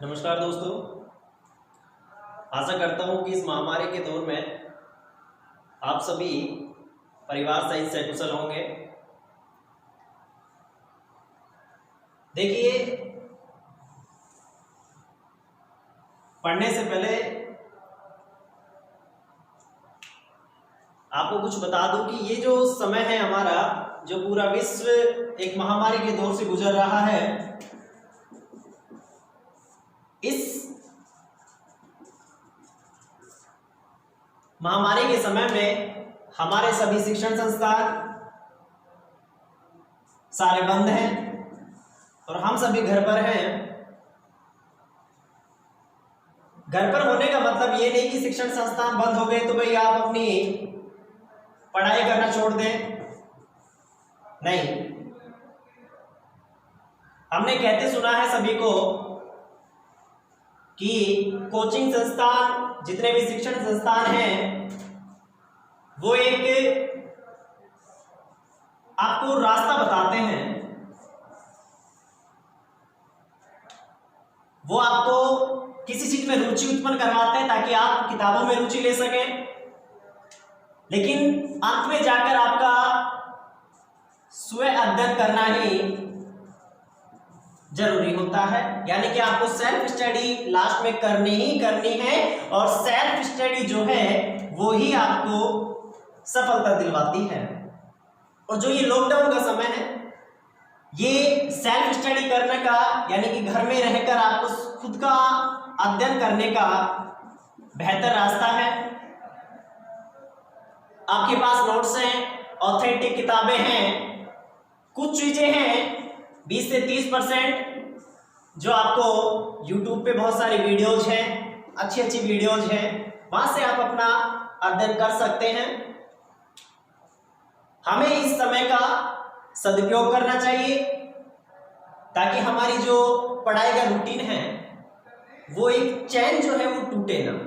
नमस्कार दोस्तों, आशा करता हूँ कि इस महामारी के दौर में आप सभी परिवार सहित सकुशल होंगे। देखिए, पढ़ने से पहले आपको कुछ बता दूं कि ये जो समय है हमारा, जो पूरा विश्व एक महामारी के दौर से गुजर रहा है, इस महामारी के समय में हमारे सभी शिक्षण संस्थान सारे बंद हैं और हम सभी घर पर हैं। घर पर होने का मतलब ये नहीं कि शिक्षण संस्थान बंद हो गए तो भाई आप अपनी पढ़ाई करना छोड़ दें, नहीं। हमने कहते सुना है सभी को कि कोचिंग संस्थान, जितने भी शिक्षण संस्थान हैं, वो एक आपको रास्ता बताते हैं। वो आपको किसी चीज में रुचि उत्पन्न करवाते हैं ताकि आप किताबों में रुचि ले सकें, लेकिन अंत में जाकर आपका स्व अध्ययन करना ही जरूरी होता है। यानी कि आपको सेल्फ स्टडी लास्ट में करनी ही करनी है, और सेल्फ स्टडी जो है वो ही आपको सफलता दिलवाती है। और जो ये लॉकडाउन का समय है, ये सेल्फ स्टडी करने का, यानी कि घर में रहकर आपको खुद का अध्ययन करने का बेहतर रास्ता है। आपके पास नोट्स हैं, ऑथेंटिक किताबें हैं, कुछ चीजें हैं 20 से 30% जो आपको YouTube पे बहुत सारी वीडियोज हैं, अच्छी अच्छी वीडियोज हैं, वहां से आप अपना अध्ययन कर सकते हैं। हमें इस समय का सदुपयोग करना चाहिए ताकि हमारी जो पढ़ाई का रूटीन है, वो एक चैन जो है वो टूटे ना।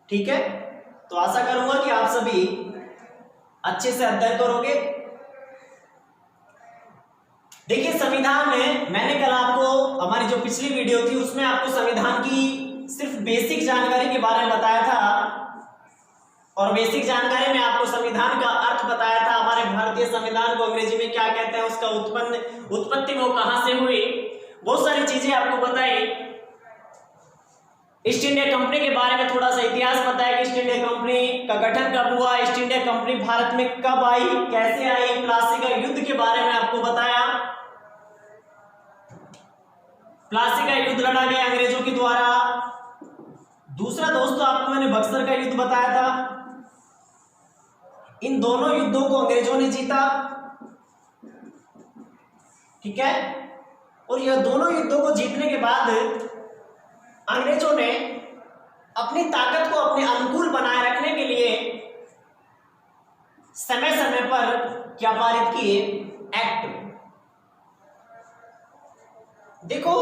ठीक है, तो आशा करूंगा कि आप सभी अच्छे से अध्ययन करोगे। देखिए, संविधान में मैंने कल आपको, हमारी जो पिछली वीडियो थी उसमें आपको संविधान की सिर्फ बेसिक जानकारी के बारे में बताया था, और बेसिक जानकारी में आपको संविधान का अर्थ बताया था। हमारे भारतीय संविधान को अंग्रेजी में क्या कहते हैं, उसका उत्पत्ति वो कहां से हुई, बहुत सारी चीजें आपको बताई। ईस्ट इंडिया कंपनी के बारे में थोड़ा सा इतिहास बताया कि ईस्ट इंडिया कंपनी का गठन कब हुआ, ईस्ट इंडिया कंपनी भारत में कब आई, कैसे आई, प्लासी का युद्ध के बारे में आपको बताया। प्लासी का युद्ध लड़ा गया अंग्रेजों के द्वारा। दूसरा दोस्तों, आपको मैंने बक्सर का युद्ध बताया था। इन दोनों युद्धों को अंग्रेजों ने जीता, ठीक है। और यह दोनों युद्धों को जीतने के बाद अंग्रेजों ने अपनी ताकत को अपने अनुकूल बनाए रखने के लिए समय समय पर क्या पारित किए, एक्ट। देखो,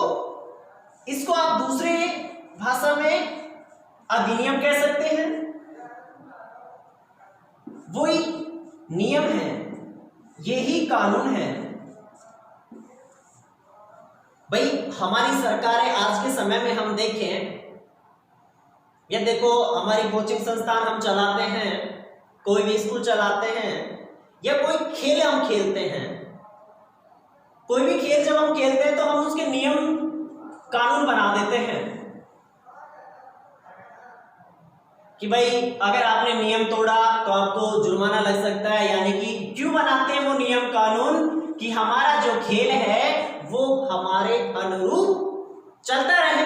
इसको आप दूसरे भाषा में अधिनियम कह सकते हैं। वही नियम है, यही कानून है। भाई, हमारी सरकारें आज के समय में हम देखें, ये देखो, हमारी कोचिंग संस्थान हम चलाते हैं, कोई भी स्कूल चलाते हैं, या कोई खेल हम खेलते हैं। कोई भी खेल जब हम खेलते हैं तो हम उसके नियम कानून बना देते हैं कि भाई अगर आपने नियम तोड़ा तो आपको जुर्माना लग सकता है। यानी कि क्यों बनाते हैं वो नियम कानून, कि हमारा जो खेल है वो हमारे अनुरूप चलता रहे।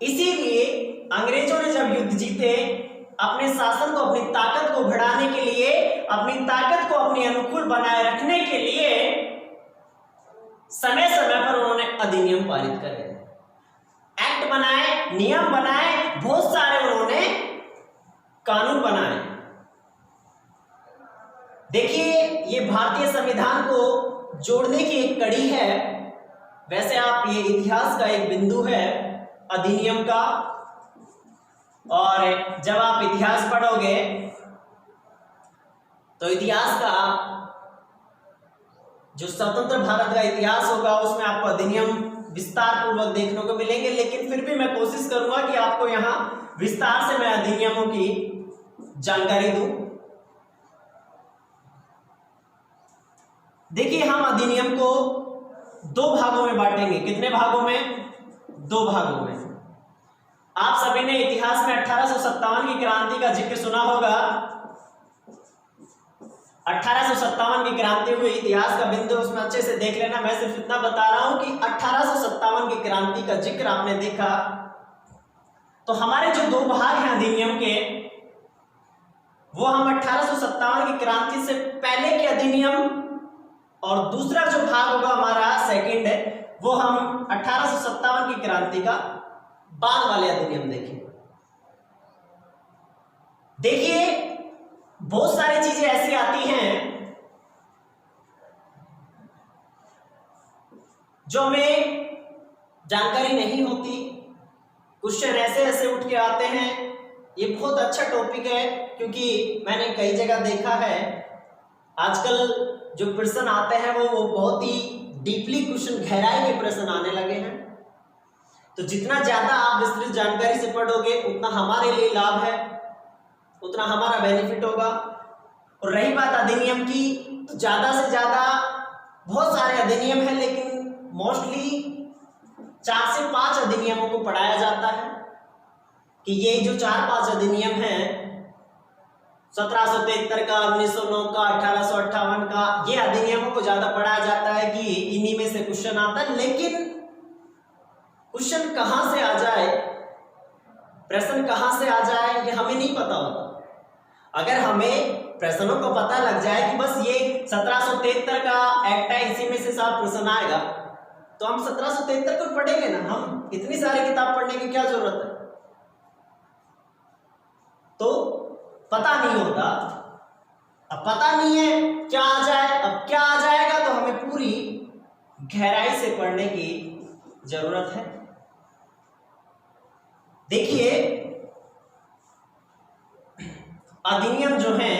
इसीलिए अंग्रेजों ने जब युद्ध जीते, अपने शासन को, अपनी ताकत को बढ़ाने के लिए, अपनी ताकत को अपने अनुकूल बनाए रखने के लिए समय समय पर उन्होंने अधिनियम पारित करे, एक्ट बनाए, नियम बनाए, बहुत सारे उन्होंने कानून बनाए। देखिए, ये भारतीय संविधान को जोड़ने की एक कड़ी है। वैसे आप, ये इतिहास का एक बिंदु है अधिनियम का, और जब आप इतिहास पढ़ोगे तो इतिहास का जो स्वतंत्र भारत का इतिहास होगा उसमें आपको अधिनियम विस्तार पूर्वक देखने को मिलेंगे, लेकिन फिर भी मैं कोशिश करूंगा कि आपको यहाँ विस्तार से मैं अधिनियमों की जानकारी दूं। देखिए, हम अधिनियम को दो भागों में बांटेंगे। कितने भागों में? दो भागों में। आप सभी ने इतिहास में 1857 की क्रांति का जिक्र सुना होगा। 1857 की क्रांति हुई, इतिहास का बिंदु उसमें अच्छे से देख लेना। मैं सिर्फ इतना बता रहा हूं कि 1857 की क्रांति का जिक्र आपने देखा तो हमारे जो दो भाग हैं अधिनियम के, वो हम 1857 की क्रांति से पहले के अधिनियम और दूसरा जो भाग होगा हमारा सेकंड है, वो हम 1857 की क्रांति का बाद वाले अधिनियम देखेंगे। देखिए, बहुत सारी चीजें ऐसी आती हैं जो हमें जानकारी नहीं होती, क्वेश्चन ऐसे ऐसे उठ के आते हैं। ये बहुत अच्छा टॉपिक है क्योंकि मैंने कई जगह देखा है आजकल जो प्रश्न आते हैं वो बहुत ही डीपली क्वेश्चन, गहराई के प्रश्न आने लगे हैं। तो जितना ज्यादा आप विस्तृत जानकारी से पढ़ोगे उतना हमारे लिए लाभ है, उतना हमारा बेनिफिट होगा। और रही बात अधिनियम की, तो ज्यादा से ज्यादा बहुत सारे अधिनियम हैं, लेकिन मोस्टली 4 से 5 अधिनियमों को पढ़ाया जाता है कि ये जो 4-5 अधिनियम हैं, 1773 का, 1909 का, 1858 का, ये अधिनियमों को ज्यादा पढ़ाया जाता है कि इन्हीं में से क्वेश्चन आता है। लेकिन क्वेश्चन कहां से आ जाए, प्रश्न कहां से आ जाए, ये हमें नहीं पता होता। अगर हमें प्रश्नों को पता लग जाए कि बस ये 1773 का एक्ट है, इसी में से सब प्रश्न आएगा, तो हम 1773 को पढ़ेंगे ना। हम इतनी सारी किताब पढ़ने की क्या जरूरत है? तो पता नहीं होता। अब पता नहीं है क्या आ जाए, अब क्या आ जाएगा, तो हमें पूरी गहराई से पढ़ने की जरूरत है। देखिए, अधिनियम जो हैं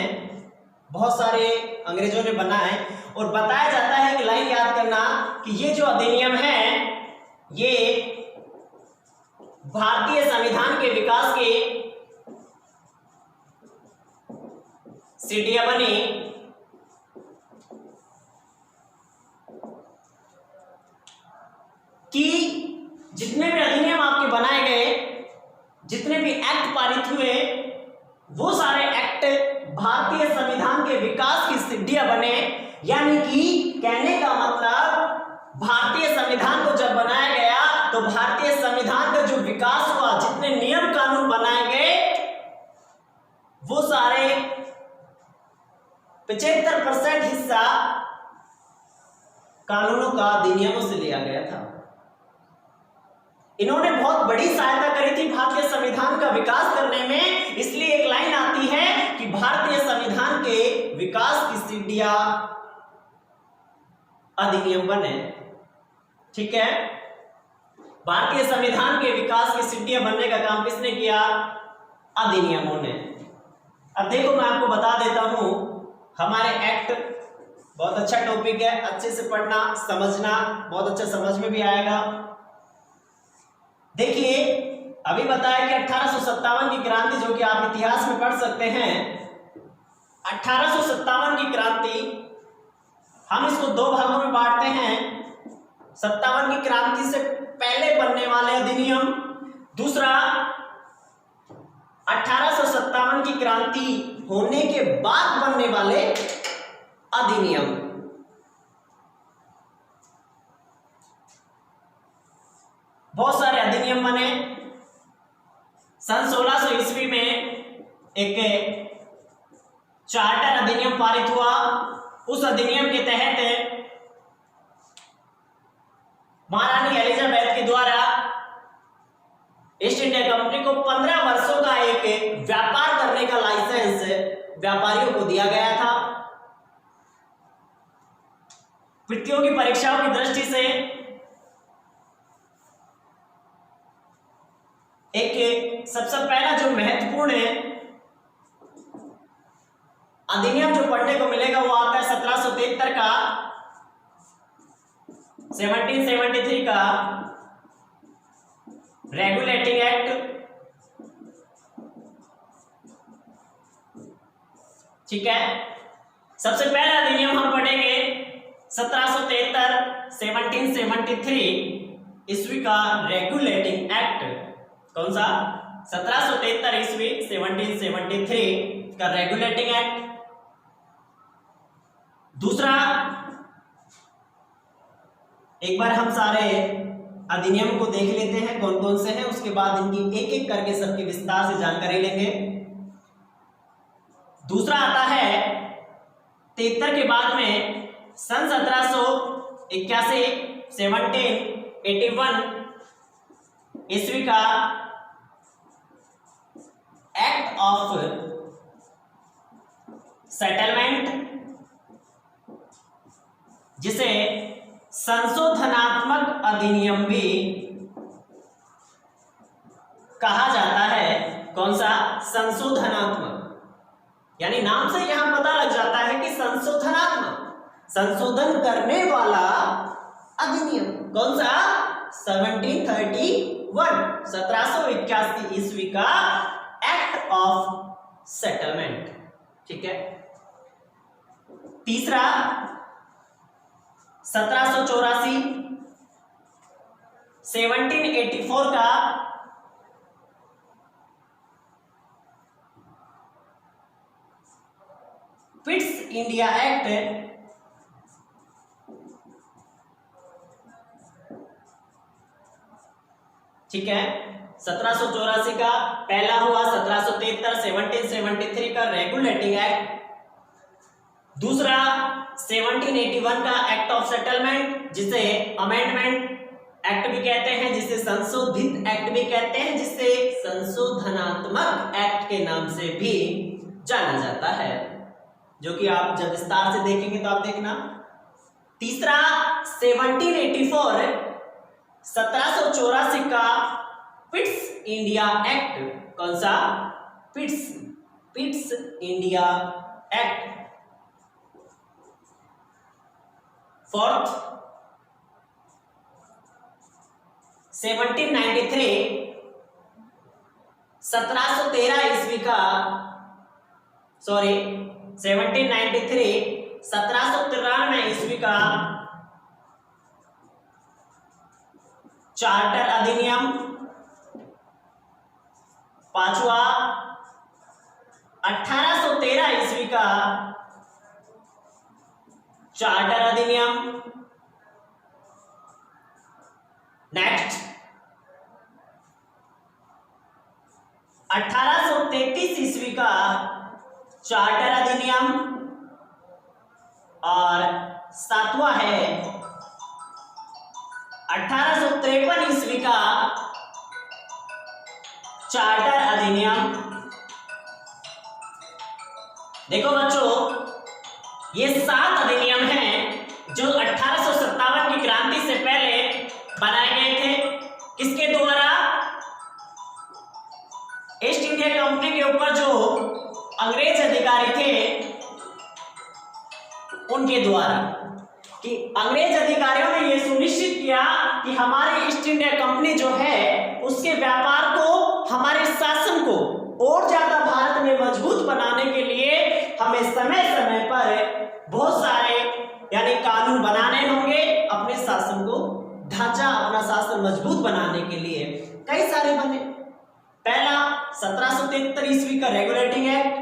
बहुत सारे अंग्रेजों ने बनाए और बताया जाता है कि लाइन याद करना कि ये जो अधिनियम है ये भारतीय संविधान के विकास के सीढ़ियां बनी कि जितने भी अधिनियम आपके बनाए गए, जितने भी एक्ट पारित हुए, वो सारे एक्ट भारतीय संविधान के विकास की सीढ़ियां बने। यानी कि कहने का मतलब भारतीय संविधान को जब बनाया गया तो भारतीय संविधान का जो विकास हुआ, जितने नियम कानून बनाए गए, वो सारे 75% हिस्सा कानूनों का अधिनियमों से लिया गया था। इन्होंने बहुत बड़ी सहायता करी थी भारतीय संविधान का विकास करने में। इसलिए एक लाइन आती है कि भारतीय संविधान के विकास की सीढ़ियां अधिनियम बने। ठीक है, भारतीय संविधान के विकास की सीढ़ियां बनने का काम किसने किया? अधिनियमों ने। अब देखो, मैं आपको बता देता हूं, हमारे एक्ट बहुत अच्छा टॉपिक है, अच्छे से पढ़ना, समझना, बहुत अच्छा समझ में भी आएगा। देखिए, अभी बताया कि 1857 की क्रांति, जो कि आप इतिहास में पढ़ सकते हैं, 1857 की क्रांति हम इसको दो भागों में बांटते हैं। 57 की क्रांति से पहले बनने वाले अधिनियम, दूसरा 1857 की क्रांति होने के बाद बनने वाले अधिनियम। बहुत सारे अधिनियम बने। सन 1600 ईस्वी में एक चार्टर अधिनियम पारित हुआ। उस अधिनियम के तहत महारानी एलिजाबेथ के द्वारा ईस्ट इंडिया कंपनी को 15 वर्षों का एक व्यापार करने का लाइसेंस व्यापारियों को दिया गया था। प्रतियोगी परीक्षाओं की दृष्टि से एक सबसे पहला जो महत्वपूर्ण अधिनियम जो पढ़ने को मिलेगा वो आता है 1773 का 1773 का रेगुलेटिंग एक्ट, ठीक है। सबसे पहला अधिनियम हम पढ़ेंगे 1773 ईस्वी का रेगुलेटिंग एक्ट। कौन सा? 1773 ईस्वी 1773 का रेगुलेटिंग एक्ट। दूसरा, एक बार हम सारे अधिनियम को देख लेते हैं कौन कौन से हैं, उसके बाद इनकी एक एक करके सबकी विस्तार से जानकारी लेंगे। दूसरा आता है 73 के बाद में सन 1781 ईस्वी का एक्ट ऑफ सेटलमेंट, जिसे संशोधनात्मक अधिनियम भी कहा जाता है। कौन सा? संशोधनात्मक, यानी नाम से यहां पता लग जाता है कि संशोधनात्मक, संशोधन करने वाला अधिनियम। कौन सा? 1781 ईस्वी का एक्ट ऑफ सेटलमेंट, ठीक है। तीसरा 1784 का पिट्स इंडिया एक्ट, ठीक है। 1784 का पहला हुआ, 1773 का रेगुलेटिंग एक्ट। दूसरा 1781 का एक्ट ऑफ सेटलमेंट, जिसे अमेंडमेंट एक्ट भी कहते हैं, जिसे संशोधित एक्ट भी कहते हैं, जिसे संशोधनात्मक एक्ट के नाम से भी जाना जाता है, जो कि आप जब विस्तार से देखेंगे तो आप देखना। तीसरा 1784 का पिट्स इंडिया एक्ट। कौन सा? Pitt's India act. फोर्थ 1793 1793 ईस्वी का 1793 ईस्वी का चार्टर अधिनियम। पांचवा 1813 ईस्वी का चार्टर अधिनियम। नेक्स्ट 1833 ईस्वी का चार्टर अधिनियम। और सातवां है 1853 ईस्वी का चार्टर अधिनियम। देखो बच्चों, ये 7 अधिनियम हैं जो 1857 की क्रांति से पहले बनाए गए थे। किसके द्वारा? ईस्ट इंडिया कंपनी के ऊपर जो अंग्रेज अधिकारी थे उनके द्वारा, कि अंग्रेज अधिकारियों ने यह सुनिश्चित किया कि हमारी ईस्ट इंडिया कंपनी जो है उसके व्यापार को, हमारे शासन को और ज्यादा भारत में मजबूत बनाने के लिए हमें समय समय पर बहुत सारे यानी कानून बनाने होंगे। अपने शासन को ढांचा, अपना शासन मजबूत बनाने के लिए कई सारे बने। पहला 1773 ईस्वी का रेगुलेटिंग एक्ट।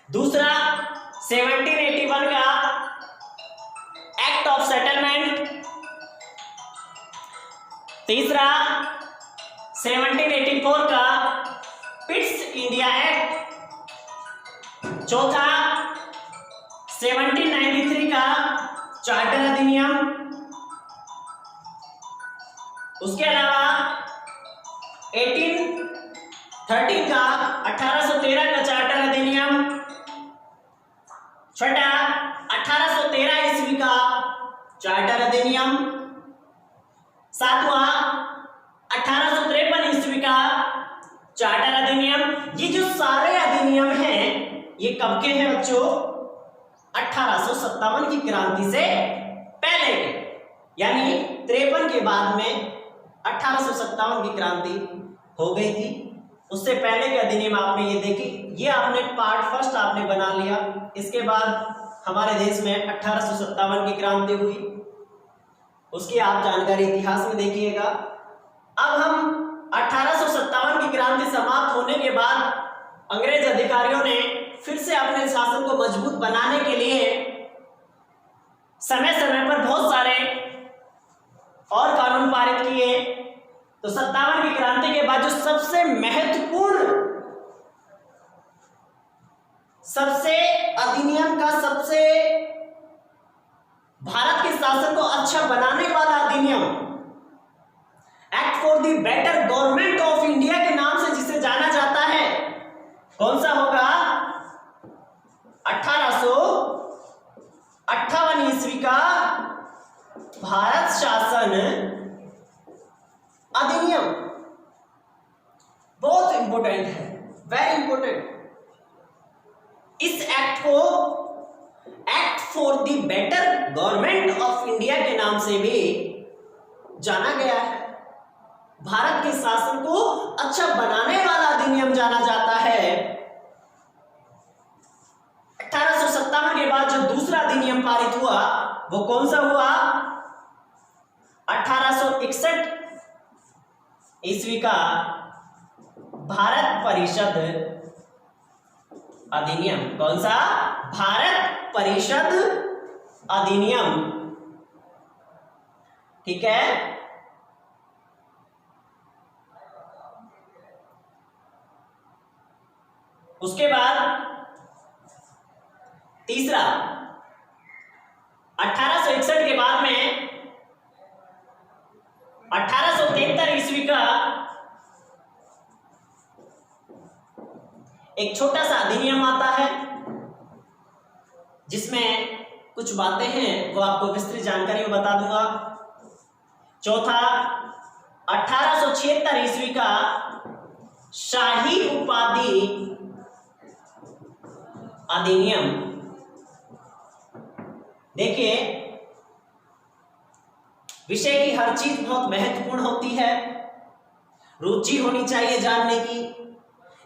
दूसरा 1781 का एक्ट ऑफ सेटलमेंट। तीसरा 1784 का पिट्स इंडिया एक्ट। चौथा 1793 का चार्टर अधिनियम। उसके अलावा 1813 का 1813 का चार्टर अधिनियम। छठा 1813 ईस्वी का चार्टर अधिनियम। सातवां 1853 ईस्वी का चार्टर अधिनियम। ये जो सारे अधिनियम हैं ये कब के हैं बच्चों? 1857 की क्रांति से पहले के। यानी 53 के बाद में 1857 की क्रांति हो गई थी। उससे पहले के अधिनियम आपने ये देखी, ये आपने पार्ट फर्स्ट आपने बना लिया। इसके बाद हमारे देश में 1857 की क्रांति हुई, उसकी आप जानकारी इतिहास में देखिएगा। अब हम 1857 की क्रांति समाप्त होने के बाद अंग्रेज अधिकारियों ने फिर से अपने शासन को मजबूत बनाने के लिए समय समय पर बहुत सारे और कानून पारित किए। तो 57 की क्रांति के बाद जो सबसे महत्वपूर्ण, सबसे अधिनियम का, सबसे भारत के शासन को अच्छा बनाने वाला अधिनियम, act for the better government of India के नाम से जिसे जाना जाता है, कौन सा होगा? 1858 ईस्वी का भारत शासन अधिनियम। बहुत इंपॉर्टेंट है, वेरी इंपॉर्टेंट। इस एक्ट को act for the better government of India के नाम से भी जाना गया है। भारत के शासन को अच्छा बनाने वाला अधिनियम जाना जाता है। 1857 के बाद जो दूसरा अधिनियम पारित हुआ वो कौन सा हुआ? 1861 ईस्वी का भारत परिषद अधिनियम। कौन सा? भारत परिषद अधिनियम। ठीक है। उसके बाद तीसरा 1861 के बाद में 1873 ईस्वी का एक छोटा सा अधिनियम आता है जिसमें कुछ बातें हैं वो आपको विस्तृत जानकारी में बता दूंगा। चौथा 1876 ईस्वी का शाही उपाधि अधिनियम। देखिए, विषय की हर चीज बहुत महत्वपूर्ण होती है, रुचि होनी चाहिए जानने की।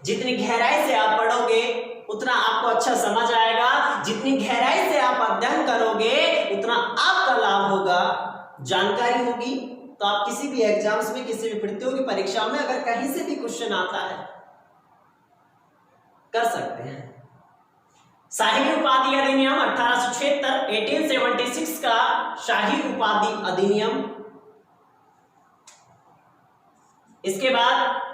जितनी गहराई से आप पढ़ोगे उतना आपको अच्छा समझ आएगा, जितनी गहराई से आप अध्ययन करोगे उतना आपका लाभ होगा, जानकारी होगी। तो आप किसी भी एग्जाम्स में, किसी भी प्रतियोगी परीक्षा में अगर कहीं से भी क्वेश्चन आता है कर सकते हैं। शाही उपाधि अधिनियम 1876 का शाही उपाधि अधिनियम। इसके बाद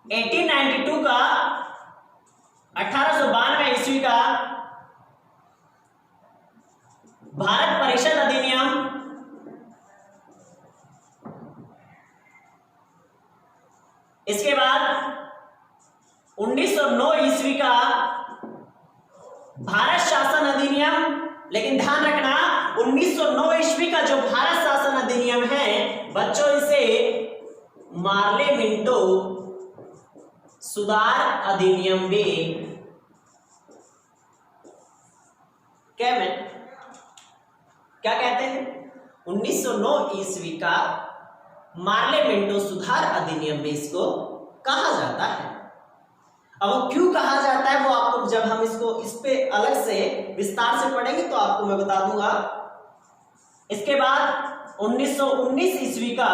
1892 का 1892 ईस्वी का भारत परिषद अधिनियम। इसके बाद 1909 ईस्वी का भारत शासन अधिनियम। लेकिन ध्यान रखना 1909 ईस्वी का जो भारत शासन अधिनियम है बच्चों, इसे मार्ले मिंटो सुधार अधिनियम भी क्या कहते हैं? 1909 ईस्वी का मार्ले मिंटो सुधार अधिनियम भी इसको कहा जाता है। अब क्यों कहा जाता है वो आपको जब हम इस पे अलग से विस्तार से पढ़ेंगे तो आपको मैं बता दूंगा। इसके बाद 1919 ईस्वी का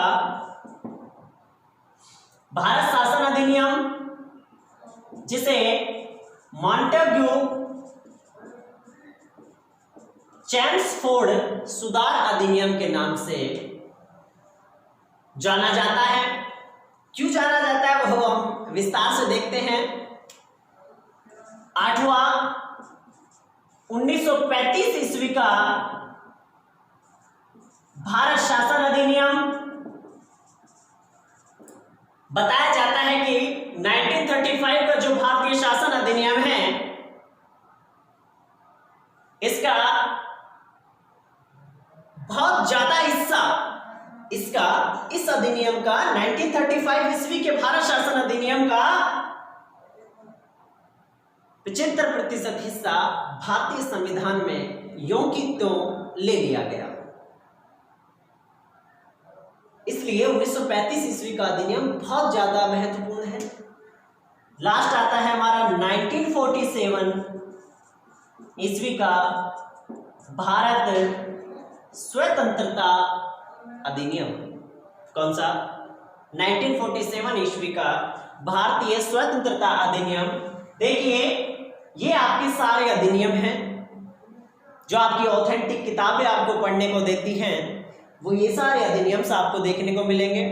भारत शासन अधिनियम, जिसे मॉन्टेग्यू चैम्सफोर्ड सुधार अधिनियम के नाम से जाना जाता है। क्यों जाना जाता है वो हम विस्तार से देखते हैं। 8वां 1935 ईस्वी का भारत शासन अधिनियम। बताया जाता है कि 1935 का जो भारतीय शासन अधिनियम है इसका बहुत ज्यादा हिस्सा इस अधिनियम का 1935 ईस्वी के भारत शासन अधिनियम का 75% हिस्सा भारतीय संविधान में यों की त्यों ले लिया गया। इसलिए 1935 ईस्वी का अधिनियम बहुत ज्यादा महत्वपूर्ण है। लास्ट आता है हमारा 1947 ईस्वी का भारत स्वतंत्रता अधिनियम। कौन सा? 1947 ईस्वी का भारतीय स्वतंत्रता अधिनियम। देखिए ये आपके सारे अधिनियम हैं जो आपकी ऑथेंटिक किताबें आपको पढ़ने को देती हैं, वो ये सारे अधिनियम आपको देखने को मिलेंगे।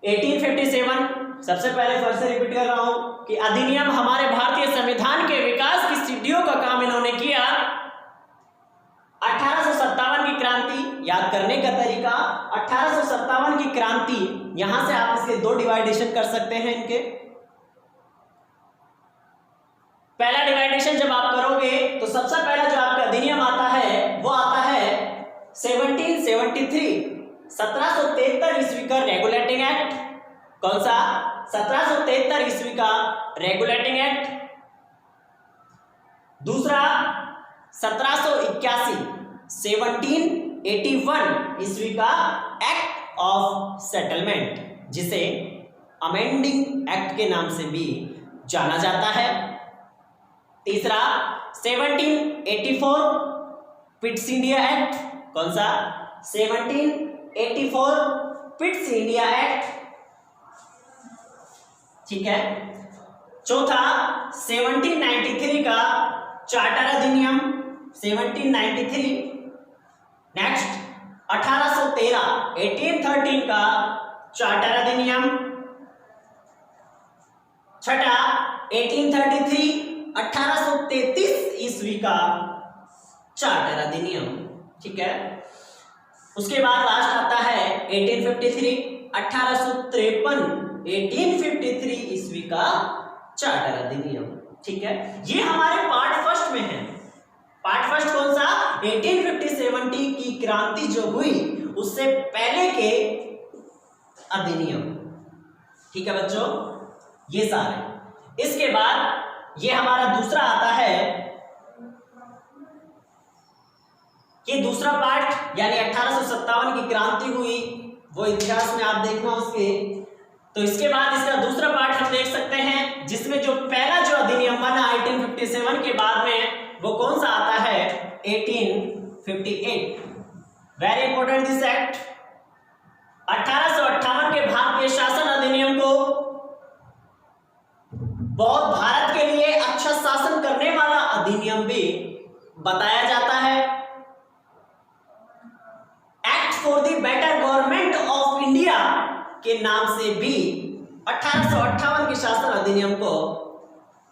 1857 सबसे पहले फिर से रिपीट कर रहा हूं कि अधिनियम हमारे भारतीय संविधान के विकास की सीढ़ियों का काम इन्होंने किया। 1857 की क्रांति याद करने का तरीका, 1857 की क्रांति, यहां से आप इसके दो डिवाइडेशन कर सकते हैं इनके। पहला डिवाइडेशन जब आप करोगे तो सबसे पहला जो आपका अधिनियम आता है वो आता है 1773 1773 ईस्वी का रेगुलेटिंग एक्ट। कौन सा? 1773 ईस्वी का रेगुलेटिंग एक्ट। दूसरा 1781 1781 ईस्वी का एक्ट ऑफ सेटलमेंट, जिसे अमेंडिंग एक्ट के नाम से भी जाना जाता है। तीसरा 1784 पिट्स इंडिया एक्ट। कौन सा? 1784 पिट्स इंडिया एक्ट, ठीक है। चौथा 1793 का चार्टर अधिनियम 1793। नेक्स्ट 1813 का चार्टर अधिनियम। छठा 1833 ईस्वी का चार्टर अधिनियम, ठीक है। उसके बाद लास्ट आता है 1853 ईस्वी का चार्टर अधिनियम, ठीक है। ये हमारे पार्ट फर्स्ट में है। पार्ट फर्स्ट कौन सा? 1857 की क्रांति जो हुई उससे पहले के अधिनियम, ठीक है बच्चों, ये सारे। इसके बाद ये हमारा दूसरा आता है कि दूसरा पार्ट यानी 1857 की क्रांति हुई, वो इतिहास में आप देखना उसके। तो इसके बाद इसका दूसरा पार्ट हम देख सकते हैं जिसमें जो पहला जो अधिनियम बना 1857 के बाद में वो कौन सा आता है? 1858। Very important this act. 1858 के भारतीय शासन अधिनियम को बहुत भारत के लिए अच्छा शासन करने वाला अधिनियम भी बताया जाता है। Act for the better government of India के नाम से भी 1858 के शासन अधिनियम को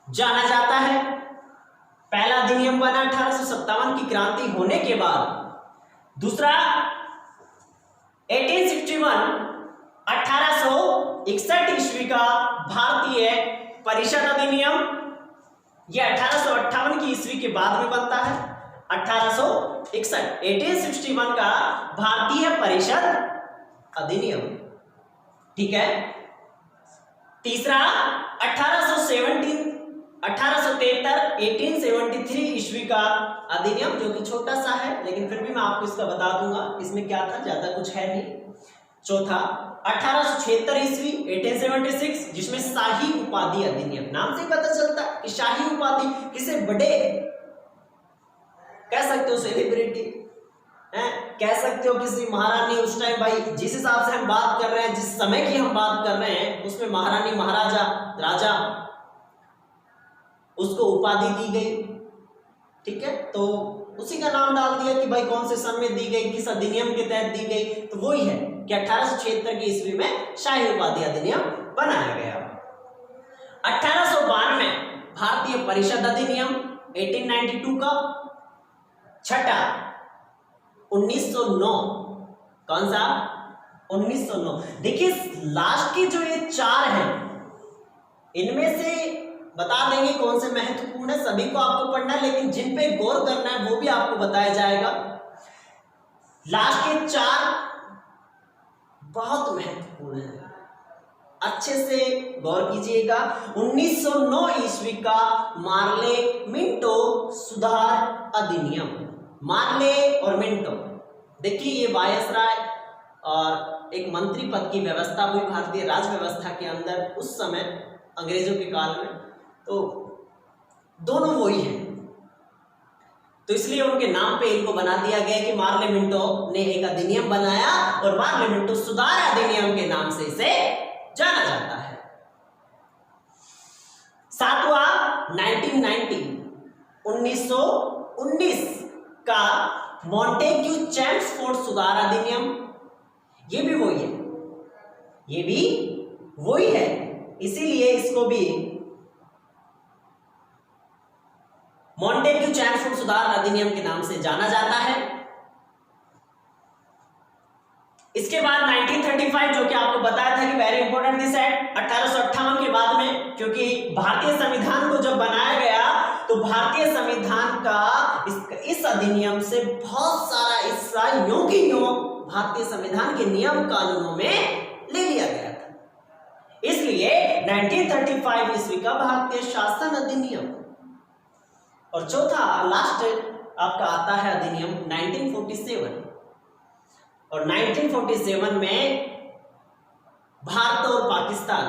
जाना जाता है। पहला अधिनियम बना 1857 की क्रांति होने के बाद। दूसरा 1861 ईस्वी का भारतीय परिषद अधिनियम, यह 1858 की ईस्वी के बाद में बनता है। 1861 का भारतीय परिषद अधिनियम, ठीक है। तीसरा 1873 ईस्वी का अधिनियम, जो कि छोटा सा है लेकिन फिर भी मैं आपको इसका बता दूंगा इसमें क्या था, ज्यादा कुछ है नहीं। चौथा 1876 ईस्वी 1876, जिसमें शाही उपाधि अधिनियम, नाम से ही पता चलता है कि शाही उपाधि किसे बड़े कह सकते हो, सेलिब्रिटी कह सकते हो, किसी महारानी। उस टाइम भाई जिस हिसाब से हम बात कर रहे हैं, जिस समय की हम बात कर रहे हैं, उसमें महारानी, महाराजा, राजा, उसको उपाधि दी गई, ठीक है। तो उसी का नाम डाल दिया कि भाई कौन से सन में दी गई, किस अधिनियम के तहत दी गई। तो वही है कि 1876 की ईस्वी में शाही उपाधि अधिनियम बनाया गया। 1892 भारतीय परिषद अधिनियम 1892 का। छठा 1909, कौन सा? 1909। देखिए लास्ट की जो ये चार हैं, इनमें से बता देंगे कौन से महत्वपूर्ण है, सभी को आपको पढ़ना है, लेकिन जिन पे गौर करना है वो भी आपको बताया जाएगा। लास्ट के चार बहुत महत्वपूर्ण है, अच्छे से गौर कीजिएगा। 1909 ईस्वी का मार्ले मिंटो सुधार अधिनियम। मार्ले और मिंटो, देखिए ये वायसराय और एक मंत्री पद की व्यवस्था हुई भारतीय राज व्यवस्था के अंदर उस समय अंग्रेजों के काल में, तो दोनों वही हैं, तो इसलिए उनके नाम पे इनको बना दिया गया कि मार्ले मिंटो ने एक अधिनियम बनाया और मार्ले मिंटो सुधार अधिनियम के नाम से इसे जाना जाता है। सातवां 1919 का मॉन्टेग्यू चैम्सफोर्ड सुधार अधिनियम, ये भी वही है, ये भी वही है, इसीलिए इसको भी मॉन्टेग्यू चैम्सफोर्ड सुधार अधिनियम के नाम से जाना जाता है। इसके बाद 1935, जो कि आपको बताया था कि वेरी इंपॉर्टेंट दिस एक्ट, 1858 के बाद में, क्योंकि भारतीय संविधान को जब बनाया गया तो भारतीय संविधान का इस अधिनियम से बहुत सारा हिस्सा यूं की यूं भारतीय संविधान के नियम कानूनों में ले लिया गया था, इसलिए 1935 ईस्वी का भारतीय शासन अधिनियम। और चौथा लास्ट आपका आता है अधिनियम 1947, और 1947 में भारत और पाकिस्तान,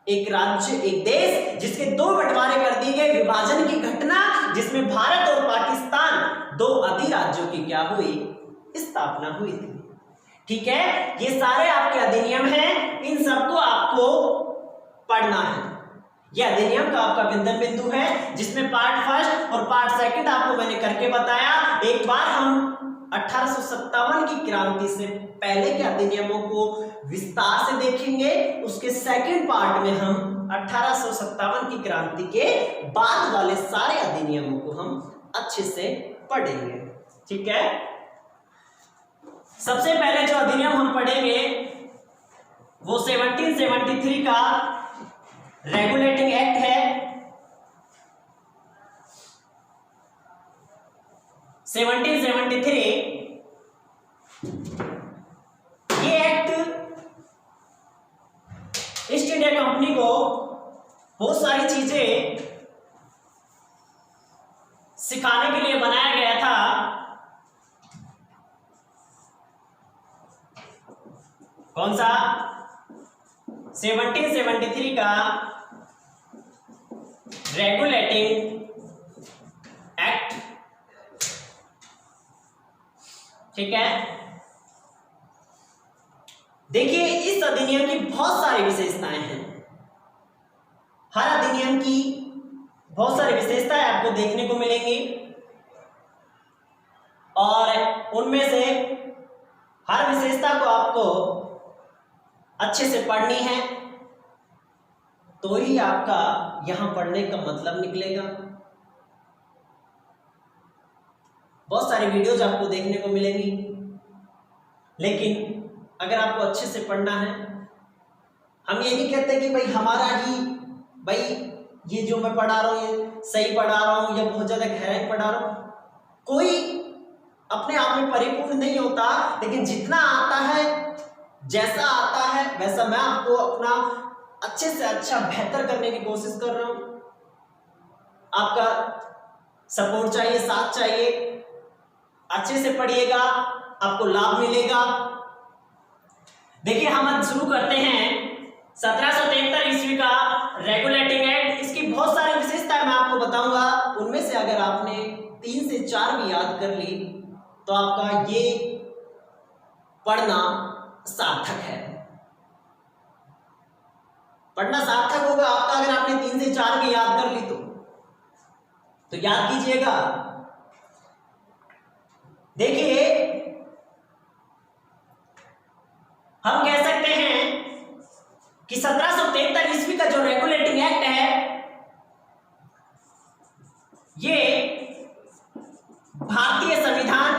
एक राज्य एक देश जिसके दो बंटवारे कर दिए गए, विभाजन की घटना जिसमें भारत और पाकिस्तान दो अधिराज्यों की क्या हुई, स्थापना हुई थी। ठीक है, ये सारे आपके अधिनियम हैं, इन सबको आपको पढ़ना है। यह अधिनियम का आपका बिंदन बिंदु है, जिसमें पार्ट फर्स्ट और पार्ट सेकंड आपको मैंने करके बताया। एक बार हम 1857 की क्रांति से पहले के अधिनियमों को विस्तार से देखेंगे, उसके सेकंड पार्ट में हम 1857 की क्रांति के बाद वाले सारे अधिनियमों को हम अच्छे से पढ़ेंगे। ठीक है, सबसे पहले जो अधिनियम हम पढ़ेंगे वो 1773 का रेगुलेटिंग एक्ट है। 1773 ये एक्ट ईस्ट इंडिया कंपनी को बहुत सारी चीजें सिखाने के लिए बनाया गया था। कौन सा? 1773 का रेगुलेटिंग एक्ट। ठीक है, देखिए इस अधिनियम की बहुत सारी विशेषताएं हैं। हर अधिनियम की बहुत सारी विशेषताएं आपको देखने को मिलेंगी और उनमें से हर विशेषता को आपको अच्छे से पढ़नी है, तो ही आपका यहां पढ़ने का मतलब निकलेगा। बहुत सारी वीडियोज आपको देखने को मिलेंगी, लेकिन अगर आपको अच्छे से पढ़ना है, हम ये नहीं कहते कि भाई हमारा ही भाई ये जो मैं पढ़ा रहा हूं ये सही पढ़ा रहा हूं या बहुत ज्यादा गहराई पढ़ा रहा हूं। कोई अपने आप में परिपूर्ण नहीं होता, लेकिन जितना आता है, जैसा आता है वैसा मैं आपको अपना अच्छे से अच्छा बेहतर करने की कोशिश कर रहा हूं। आपका सपोर्ट चाहिए, साथ चाहिए, अच्छे से पढ़िएगा, आपको लाभ मिलेगा। देखिए हम आज शुरू करते हैं 1773 ईस्वी का रेगुलेटिंग एक्ट। इसकी बहुत सारी विशेषताएं मैं आपको बताऊंगा, उनमें से अगर आपने 3 से 4 भी याद कर ली तो आपका ये पढ़ना सार्थक है। पढ़ना सार्थक होगा आपका अगर आपने 3 से 4 भी याद कर ली तो याद कीजिएगा। देखिए हम कह सकते हैं कि 1773 ईस्वी का जो रेगुलेटिंग एक्ट है ये भारतीय संविधान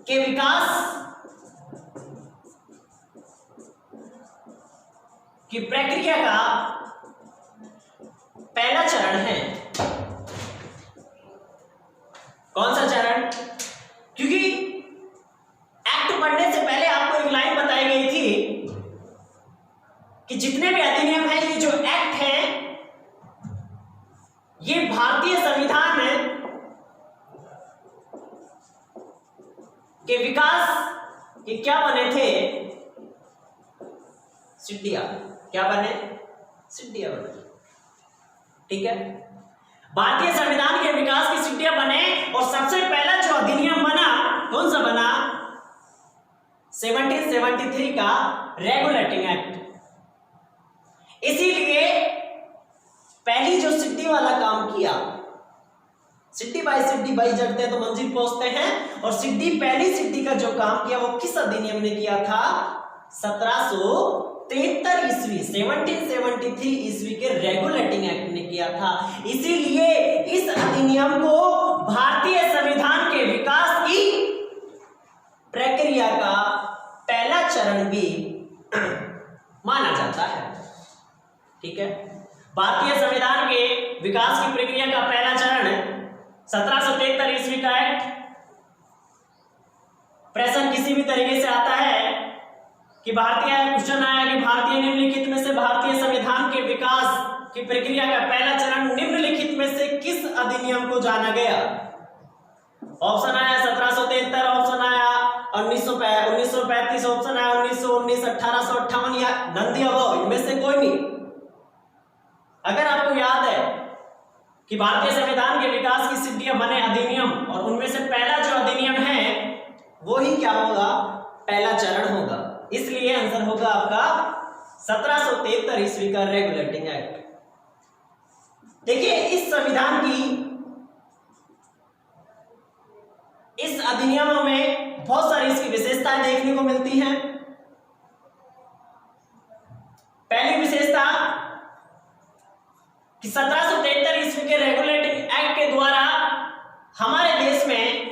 के विकास की प्रक्रिया का पहला चरण है। कौन सा चरण? क्योंकि एक्ट जितने भी अधिनियम है, ये जो एक्ट है, ये भारतीय संविधान के विकास के क्या बने थे? सिद्धियां। क्या बने? सिद्धियां बने। ठीक है, भारतीय संविधान के विकास की सिद्धियां बने। और सबसे पहला जो अधिनियम बना, कौन सा बना? 1773 का रेगुलेटिंग एक्ट। इसीलिए पहली जो सिद्धि वाला काम किया, सिद्धि बाई जड़ते हैं तो मंजिल पहुंचते हैं, और पहली सिद्धि का जो काम किया वो किस अधिनियम ने किया था? 1773 ईस्वी, 1773 ईस्वी के रेगुलेटिंग एक्ट ने किया था। इसीलिए इस अधिनियम को भारतीय संविधान के विकास की प्रक्रिया का पहला चरण भी माना जाता है। ठीक है, भारतीय संविधान के विकास की प्रक्रिया का पहला चरण 1773 ईस्वी का एक्ट। प्रश्न किसी भी तरीके से आता है कि क्वेश्चन आया कि भारतीय निम्नलिखित में से भारतीय संविधान के विकास की प्रक्रिया का पहला चरण निम्नलिखित में से किस अधिनियम को जाना गया? ऑप्शन आया 1773, ऑप्शन आया 1935, ऑप्शन आया 1919, 1858 या नंदी अबो, इनमें से कोई नहीं। अगर आपको याद है कि भारतीय संविधान के विकास की सिद्धियां बने अधिनियम, और उनमें से पहला जो अधिनियम है वो ही क्या होगा? पहला चरण होगा। इसलिए आंसर होगा आपका 1773 ईस्वी का रेगुलेटिंग एक्ट। देखिए, इस संविधान की, इस अधिनियमों में बहुत सारी इसकी विशेषताएं देखने को मिलती हैं। पहली विशेषता कि 1773 ईस्वी के रेगुलेटिंग एक्ट के द्वारा हमारे देश में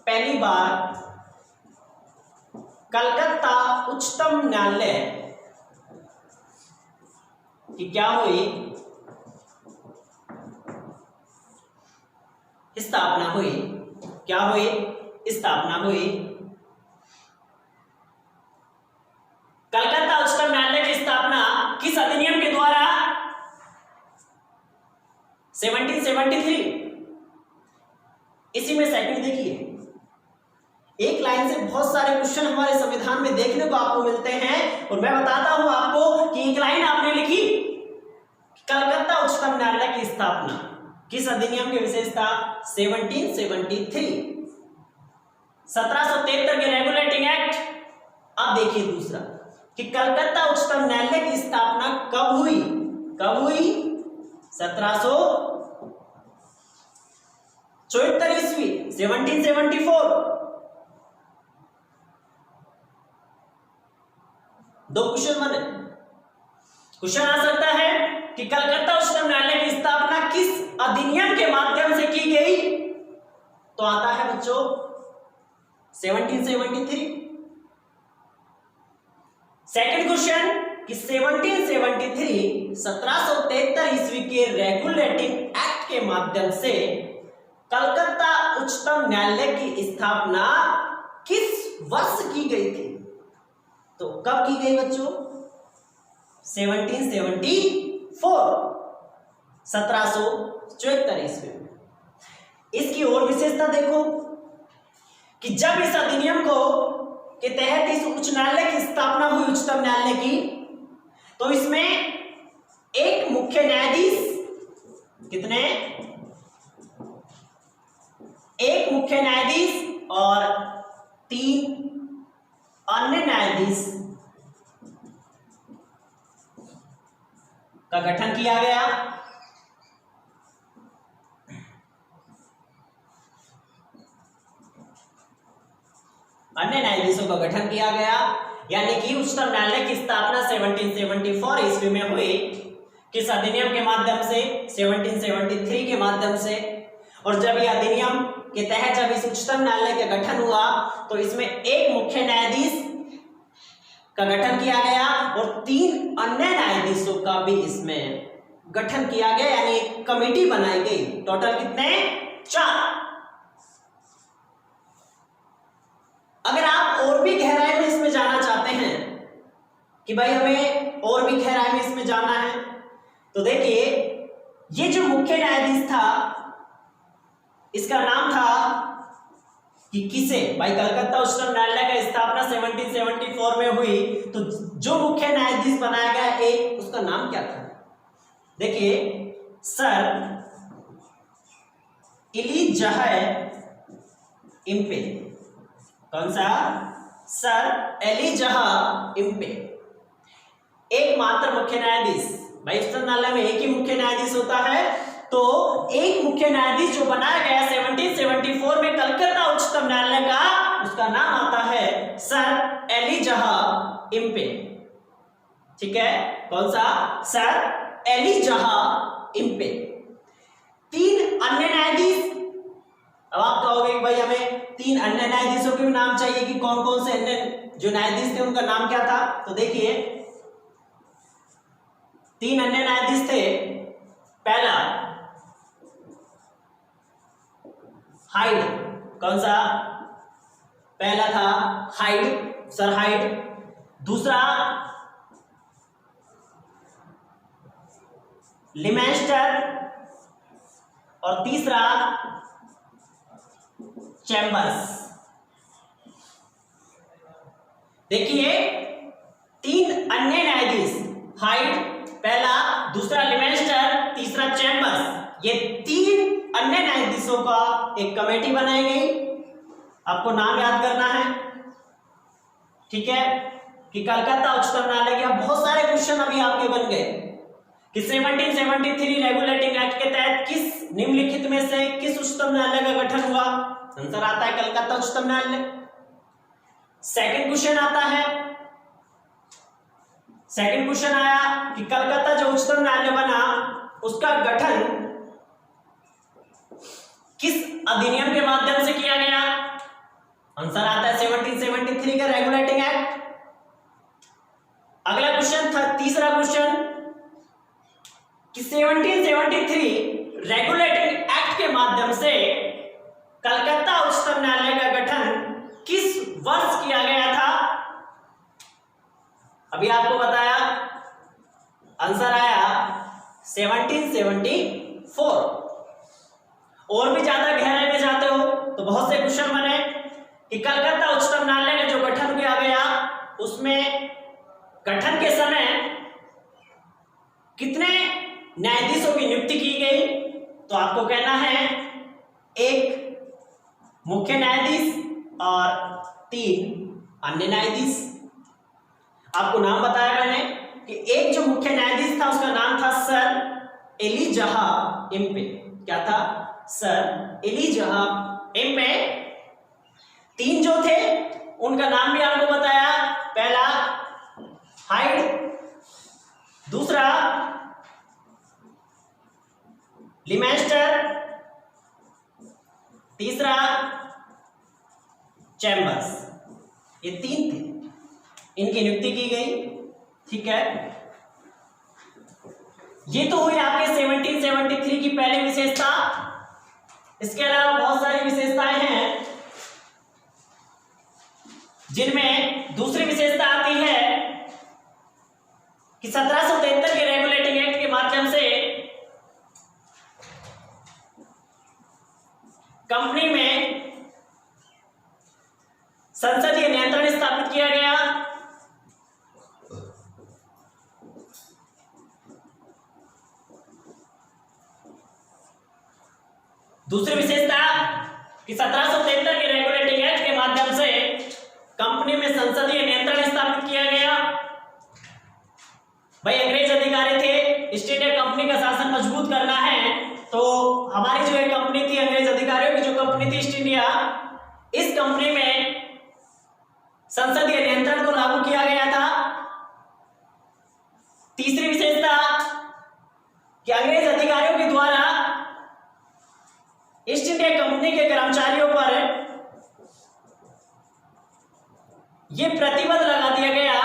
पहली बार कलकत्ता उच्चतम न्यायालय की क्या हुई? स्थापना हुई। क्या हुई? स्थापना हुई। कलकत्ता उच्चतम न्यायालय की स्थापना किस अधिनियम के द्वारा? 1773। इसी में सेकंड देखिए, एक लाइन से बहुत सारे क्वेश्चन हमारे संविधान में देखने को आपको मिलते हैं, और मैं बताता हूं आपको कि एक लाइन आपने लिखी, कलकत्ता उच्चतम न्यायालय की स्थापना किस अधिनियम की विशेषता? 1773, 1773 के रेगुलेटिंग एक्ट। अब देखिए दूसरा कि कलकत्ता उच्चतम न्यायालय की स्थापना कब हुई? कब हुई? 1774 ईस्वी, 1774। दो क्वेश्चन बने। क्वेश्चन आ सकता है कि कलकत्ता उच्चतम न्यायालय की स्थापना किस अधिनियम के माध्यम से की गई? तो आता है बच्चों 1773। सेकंड क्वेश्चन कि 1773 ईस्वी के रेगुलेटिंग एक्ट के माध्यम से कलकत्ता उच्चतम न्यायालय की स्थापना किस वर्ष की गई थी? तो कब की गई बच्चों? 1774 ईस्वी में। इसकी और विशेषता देखो कि जब इस अधिनियम को के तहत इस उच्च न्यायालय की स्थापना हुई, उच्चतम न्यायालय की, तो इसमें एक मुख्य न्यायाधीश, कितने? एक मुख्य न्यायाधीश और 3 अन्य न्यायाधीश का गठन किया गया। अन्य न्यायाधीशों का गठन किया गया, यानी कि उच्चतम न्यायालय की स्थापना 1774 ईस्वी में हुई। किस अधिनियम के माध्यम से? 1773 के माध्यम से। और जब यह अधिनियम के तहत जब इस उच्चतम न्यायालय का गठन हुआ तो इसमें एक मुख्य न्यायाधीश का गठन किया गया और 3 अन्य न्यायाधीशों का भी इसमें गठन किया गया, यानी एक कमेटी बनाई गई। टोटल कितने? 4। अगर आप और भी गहराई में इसमें जाना चाहते हैं कि भाई हमें और भी गहराई में इसमें जाना है। तो देखिए ये जो मुख्य न्यायाधीश था इसका नाम था कि किसे, भाई कलकत्ता उच्चतम न्यायालय का स्थापना 1774 में हुई, तो जो मुख्य न्यायाधीश बनाया गया एक, उसका नाम क्या था? देखिए सर इलीजाह इम्पे। कौन सा? सर इलीजाह इम्पे, एकमात्र मुख्य न्यायाधीश। भाई उच्चतम न्यायालय में एक ही मुख्य न्यायाधीश होता है, तो एक मुख्य न्यायाधीश जो बनाया गया 1774 में कलकत्ता उच्चतम न्यायालय का, उसका नाम आता है सर इलीजाह इम्पे। ठीक है, कौन सा? Sir Elijah Impey. तीन अन्य न्यायाधीश, अब आप कहोगे भाई हमें तीन अन्य न्यायाधीशों के भी नाम चाहिए कि कौन कौन से अन्य जो न्यायाधीश थे उनका नाम क्या था? तो देखिए तीन अन्य न्यायाधीश थे। पहला हाइड। कौन सा? पहला था हाइड, सर हाइड। दूसरा लिमेस्टर और तीसरा चैम्बर्स। देखिए तीन अन्य न्यायाधीश, हाइड पहला, दूसरा लिमेस्टर, तीसरा चैम्बर्स, ये तीन अन्य न्यायाधीशों का एक कमेटी बनाई गई। आपको नाम याद करना है, ठीक है, कि कलकत्ता उच्चतम न्यायालय के बहुत सारे क्वेश्चन अभी आपके बन गए कि 1773 रेगुलेटिंग एक्ट के तहत किस निम्नलिखित में से किस उच्चतम न्यायालय का गठन हुआ? आंसर आता है कलकत्ता उच्चतम न्यायालय। सेकंड क्वेश्चन आता है, सेकंड क्वेश्चन आया कि कलकत्ता जो उच्चतम न्यायालय बना उसका गठन किस अधिनियम के माध्यम से किया गया? आंसर आता है 1773 का रेगुलेटिंग एक्ट। अगला क्वेश्चन था, तीसरा क्वेश्चन कि 1773 रेगुलेटिंग एक्ट के माध्यम से कलकत्ता उच्चतम न्यायालय का गठन किस वर्ष किया गया था? अभी आपको बताया, आंसर आया 1774। और भी ज्यादा गहराई में जाते हो तो बहुत से क्वेश्चन बने कि कलकत्ता उच्चतम न्यायालय का जो गठन किया गया उसमें गठन के समय कितने न्यायाधीशों की नियुक्ति की गई? तो आपको कहना है एक मुख्य न्यायाधीश और तीन अन्य न्यायाधीश। आपको नाम बताया मैंने कि एक जो मुख्य न्यायाधीश था उसका नाम था सर इलीजाह इम्पे। क्या था? Sir Elijah Impey. तीन जो थे उनका नाम भी आपको बताया, पहला हाइड, दूसरा लिमेस्टर, तीसरा चैम्बर्स। ये तीन थे, इनकी नियुक्ति की गई। ठीक है, ये तो हुई आपके 1773 की पहली विशेषता। इसके अलावा बहुत सारी विशेषताएं हैं जिनमें दूसरी विशेषता आती है कि 1773 के रेगुलेटिंग एक्ट के माध्यम से कंपनी में संसदीय नियंत्रण स्थापित किया गया। दूसरी विशेषता कि 1773 के रेगुलेटिंग एक्ट के माध्यम से कंपनी में संसदीय नियंत्रण स्थापित किया गया। भाई अंग्रेज अधिकारी थे, ईस्ट इंडिया कंपनी का शासन मजबूत करना है, तो हमारी जो एक कंपनी थी, अंग्रेज अधिकारियों की जो कंपनी थी ईस्ट इंडिया, इस कंपनी में संसदीय नियंत्रण को लागू किया गया था। तीसरी विशेषता कि अंग्रेज अधिकारियों के द्वारा ईस्ट इंडिया कंपनी के कर्मचारियों पर यह प्रतिबंध लगा दिया गया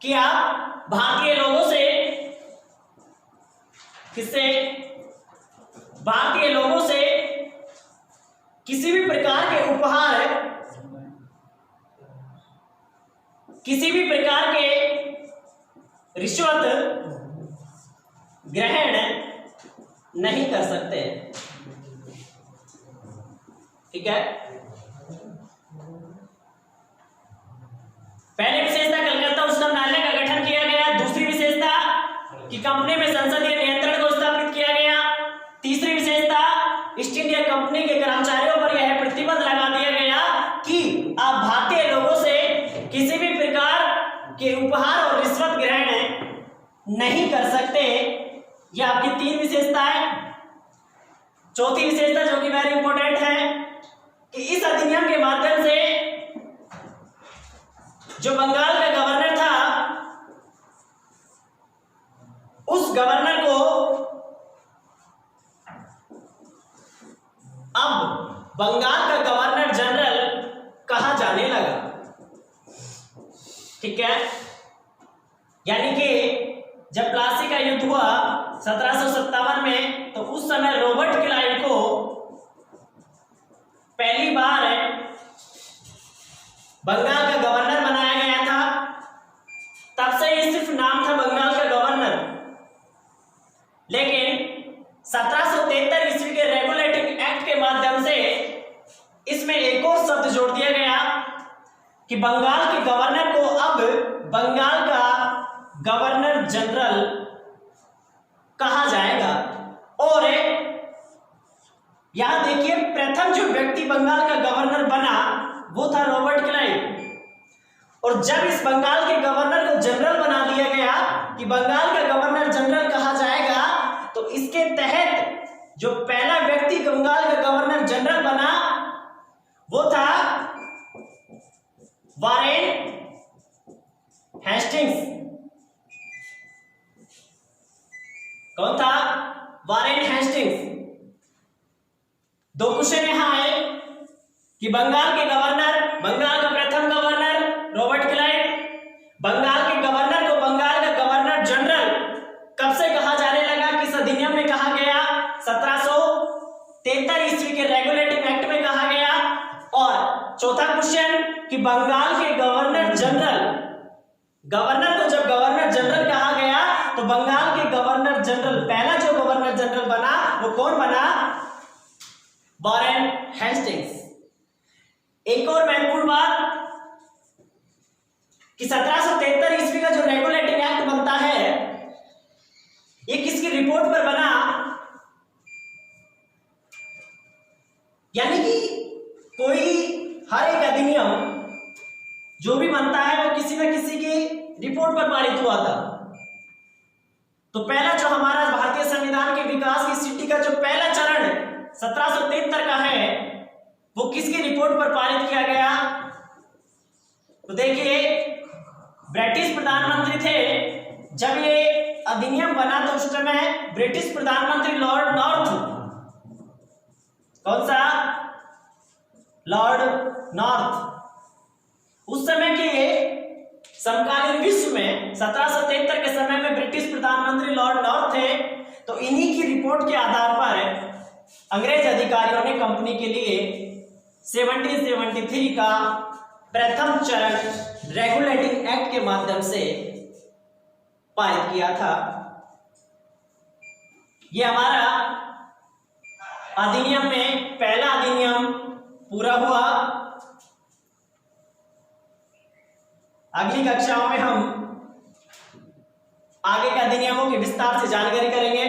कि आप भारतीय लोगों से किसी भी प्रकार के उपहार किसी भी प्रकार के रिश्वत ग्रहण नहीं कर सकते। ठीक है। पहली विशेषता कलकत्ता उच्चतम न्यायालय का गठन किया गया। दूसरी विशेषता कि कंपनी में संसदीय नियंत्रण को स्थापित किया गया। तीसरी विशेषता ईस्ट इंडिया कंपनी के कर्मचारियों पर यह प्रतिबंध लगा दिया गया कि आप भारतीय लोगों से किसी भी प्रकार के उपहार और रिश्वत ग्रहण नहीं कर सकते। यह आपकी तीन विशेषताएं। चौथी विशेषता जो कि वेरी इंपॉर्टेंट है कि इस अधिनियम के माध्यम से जो बंगाल का गवर्नर था उस गवर्नर को अब बंगाल का गवर्नर जनरल कहा जाने लगा। ठीक है। यानी कि जब प्लासी का युद्ध हुआ 1757 में तो उस समय रॉबर्ट क्लाइव को पहली बार बंगाल का गवर्नर बनाया गया था। तब से ये सिर्फ नाम था बंगाल का गवर्नर, लेकिन 1773 ईस्वी के रेगुलेटिंग एक्ट के माध्यम से इसमें एक और शब्द जोड़ दिया गया कि बंगाल के गवर्नर को अब बंगाल का गवर्नर जनरल कहा जाएगा। और यहां देखिए प्रथम जो व्यक्ति बंगाल का गवर्नर बना वो था रॉबर्ट क्लाइव। और जब इस बंगाल के गवर्नर को जनरल बना दिया गया कि बंगाल का गवर्नर जनरल कहा जाएगा, तो इसके तहत जो पहला व्यक्ति बंगाल का गवर्नर जनरल बना वो था वारेन हेस्टिंग्स। कौन था? Warren Hastings. दो क्वेश्चन यहां आए कि बंगाल के गवर्नर, बंगाल का प्रथम गवर्नर रॉबर्ट क्लाइव, बंगाल के गवर्नर को बंगाल का गवर्नर जनरल कब से कहा जाने लगा? किस अधिनियम में कहा गया? 1773 ईस्वी के रेगुलेटिंग एक्ट में कहा गया। और चौथा क्वेश्चन कि बंगाल के गवर्नर जनरल, गवर्नर को जब गवर्नर जनरल कहा गया तो बंगाल के गवर्नर जनरल, पहला जो गवर्नर जनरल बना वो कौन बना? Warren Hastings. एक और महत्वपूर्ण बात कि 1773 ईस्वी का जो रेगुलेटिंग एक्ट बनता है ये किसकी रिपोर्ट पर बना? यानी कि कोई हर एक अधिनियम जो भी बनता है वो किसी न किसी की रिपोर्ट पर पारित हुआ था। तो पहला जो हमारा भारतीय संविधान के विकास की स्थिति का जो पहला चरण 1773 का है वो किसकी रिपोर्ट पर पारित किया गया? तो देखिए ब्रिटिश प्रधानमंत्री थे जब ये अधिनियम बना तो उस समय ब्रिटिश प्रधानमंत्री लॉर्ड नॉर्थ, कौन सा? Lord north. उस समय के समकालीन विश्व में 1773 के समय में ब्रिटिश प्रधानमंत्री लॉर्ड नॉर्थ थे। तो इन्हीं की रिपोर्ट के आधार पर अंग्रेज अधिकारियों ने कंपनी के लिए 1773 का प्रथम चरण रेगुलेटिंग एक्ट के माध्यम से पारित किया था। यह हमारा अधिनियम में पहला अधिनियम पूरा हुआ। अगली कक्षाओं में हम आगे के अधिनियमों के विस्तार से जानकारी करेंगे।